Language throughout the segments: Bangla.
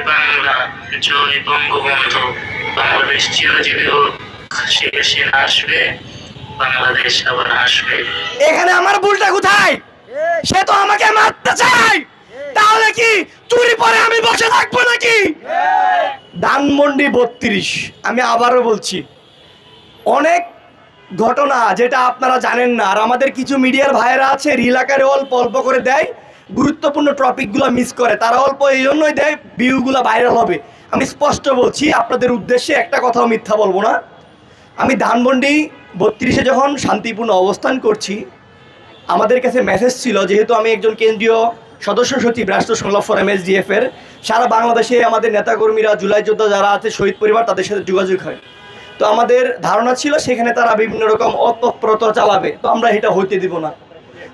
বাংলা, জয় বঙ্গবন্ধু। বাংলাদেশ চিরজীবী হোক, শেখ হাসিনা আসবে, বাংলাদেশ আবার আসবে। এখানে আমার ভুলটা কোথায়? সে তো আমাকে মারতে চায়, তাহলে কি চুরি পরে আমি বসে থাকবো নাকি? ধানমন্ডি 32, আমি আবারও বলছি, অনেক ঘটনা যেটা আপনারা জানেন না, আর আমাদের কিছু মিডিয়ার ভাইয়েরা আছে রিল আকারে অল্প অল্প করে দেয়, গুরুত্বপূর্ণ টপিকগুলো মিস করে, তারা অল্প এই জন্যই দেয় ভিউগুলো ভাইরাল হবে। আমি স্পষ্ট বলছি আপনাদের উদ্দেশ্যে, একটা কথাও মিথ্যা বলবো না। আমি ধানমন্ডি 32-এ যখন শান্তিপূর্ণ অবস্থান করছি, আমাদের কাছে মেসেজ ছিল, যেহেতু আমি একজন কেন্দ্রীয় সদস্য সচিব রাষ্ট্র সংলাপ ফোরাম SDF এর, সারা বাংলাদেশে আমাদের নেতাকর্মীরা, জুলাই যোদ্ধা যারা আছে, শহীদ পরিবার, তাদের সাথে যোগাযোগ হয়। তো আমাদের ধারণা ছিল সেখানে তারা বিভিন্ন রকম অতঃপ্রত চালাবে, তো আমরা এটা হইতে দিব না।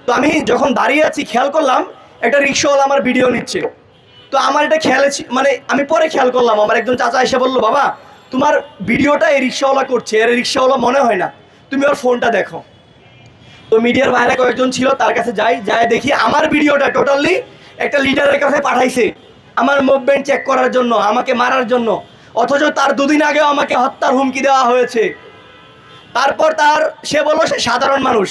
তো আমি যখন দাঁড়িয়ে আছি খেয়াল করলাম একটা রিক্সাওয়ালা আমার ভিডিও নিচ্ছে। তো আমার এটা খেয়ালে মানে আমি পরে খেয়াল করলাম, আমার একজন চাচা এসে বললো, বাবা তোমার ভিডিওটা এই রিক্সাওয়ালা করছে, এর রিক্সাওয়ালা মনে হয় না, তুমি ওর ফোনটা দেখো। তো মিডিয়ার বাইরে কয়েকজন ছিল, তার কাছে যাই দেখি আমার ভিডিওটা টোটালি একটা লিডারের কাছে পাঠাইছে আমার মুভমেন্ট চেক করার জন্য, আমাকে মারার জন্য, অথচ তার দুদিন আগেও আমাকে হত্যার হুমকি দেওয়া হয়েছে। তারপর সে বললো সে সাধারণ মানুষ,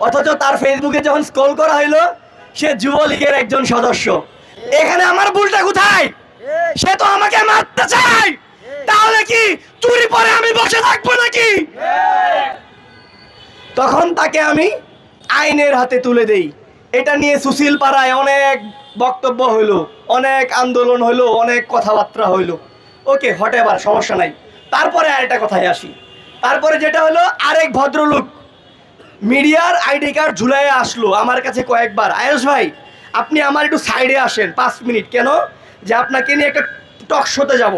অথচ তার ফেসবুকে যখন স্ক্রল করা হইলো সে যুবলীগের একজন সদস্য। এখানে আমার ভুলটা কোথায়? সে তো আমাকে মারতে চায়, তাহলে কি চুরি পরে আমি বসে থাকবো নাকি? তখন তাকে আমি আইনের হাতে তুলে দেই। এটা নিয়ে সুশীল পাড়ায় অনেক বক্তব্য হইলো, অনেক আন্দোলন হইলো, অনেক কথাবার্তা হইলো। ওকে, হটেবার সমস্যা নাই। তারপরে আরেকটা কথায় আসি। তারপরে যেটা হলো, আরেক ভদ্রলোক মিডিয়ার আইডি কার্ড ঝুলাইয়ে আসলো আমার কাছে কয়েকবার, আয়ুষ ভাই আপনি আমার একটু সাইডে আসেন 5 মিনিট। কেন? যে আপনাকে নিয়ে একটা টক শোতে যাব,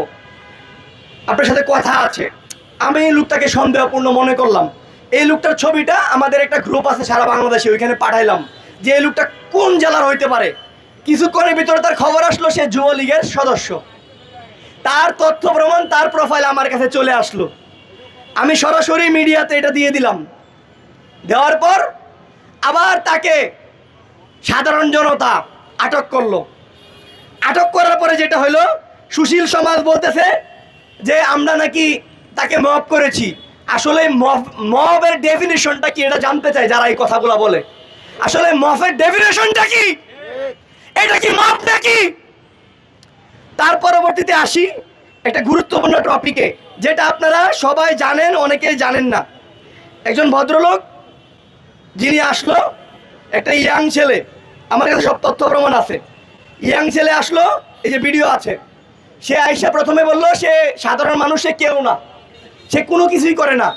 আপনার সাথে কথা আছে। আমি এই লোকটাকে সন্দেহপূর্ণ মনে করলাম। এই লোকটার ছবিটা আমাদের একটা গ্রুপ আছে সারা বাংলাদেশে, ওইখানে পাঠাইলাম যে এই লোকটা কোন জেলার হইতে পারে। কিছুক্ষণের ভিতরে তার খবর আসলো সে যুবলীগের সদস্য। তার তথ্য প্রমাণ, তার প্রোফাইল আমার কাছে চলে আসলো। আমি সরাসরি মিডিয়াতে এটা দিয়ে দিলাম। দেওয়ার পর আবার তাকে সাধারণ জনতা আটক করলো। আটক করার পরে যেটা হলো, সুশীল সমাজ বলতেছে যে আমরা নাকি তাকে মব করেছি। আসলে মবের ডেফিনেশনটা কি এটা জানতে চাই যারা এই কথাগুলো বলে। আসলে মবের ডেফিনেশনটা কি? এটা কি মব নাকি? তার পরবর্তীতে আসি একটা গুরুত্বপূর্ণ টপিকে, যেটা আপনারা সবাই জানেন, অনেকেই জানেন না। একজন ভদ্রলোক যিনি আসলো, একটা ইয়াং ছেলে, আমার কাছে সব তথ্য প্রমাণ আছে। ইয়াং ছেলে আসলো, এই যে ভিডিও আছে। সে আইসা প্রথমে বলল সে সাধারণ মানুষ, সে কেউ না, সে কোনো কিছুই করে না,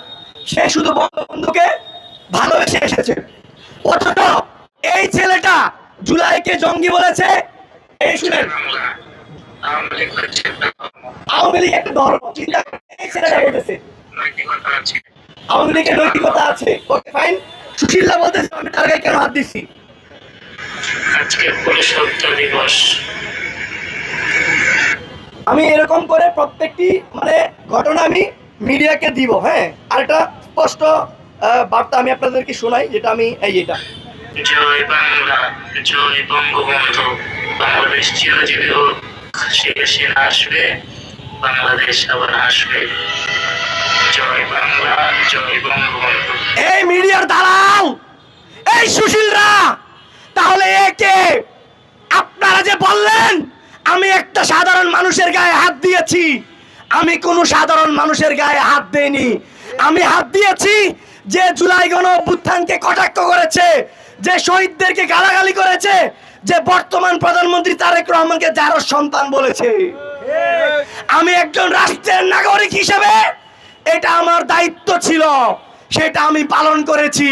সে শুধু বঙ্গবন্ধুকে ভালোবেসে এসেছে। অথচ এই ছেলেটা জুলাইকে জঙ্গি বলেছে। এই শুনেন, আওয়ামী লীগ একটা ধর্ম, চিন্তা করেন, এই ছেলেটা বলতেছে আওয়ামী লীগের নৈতিকতা আছে। ওকে ফাইন, সুশীলরা বলতেছে আমি তার গায়ে কেন হাত দিচ্ছি? আজকে পুলিশ হত্যা দিবস। আমি এরকম করে প্রত্যেকটি মানে ঘটনা আমি মিডিয়াকে দিব। হ্যাঁ, আরেকটা স্পষ্ট বার্তা আমি আপনাদেরকে শোনাই, যেটা আমি এটা জয় বাংলা, জয় বঙ্গবন্ধু। বাংলাদেশ চিরজীবী হোক, শেখ হাসিনা আসবে, বাংলাদেশ আবার আসবে। জয় বাংলা, জয় বঙ্গবন্ধু। এই মিডিয়ার দালাল, এই সুশীলরা, তাহলে একে আপনারা যে বললেন আমি একটা সাধারণ মানুষের গায়ে হাত দিয়েছি, আমি কোনো সাধারণ মানুষের গায়ে হাত দেইনি। আমি হাত দিয়েছি যে জুলাই গণ অভ্যুত্থানকে কটাক্ষ করেছে, যে শহীদদেরকে গালাগালি করেছে, যে বর্তমান প্রধানমন্ত্রী তারেক রহমানকে যার সন্তান বলেছে। আমি একজন রাষ্ট্রের নাগরিক হিসেবে এটা আমার দায়িত্ব ছিল, সেটা আমি পালন করেছি।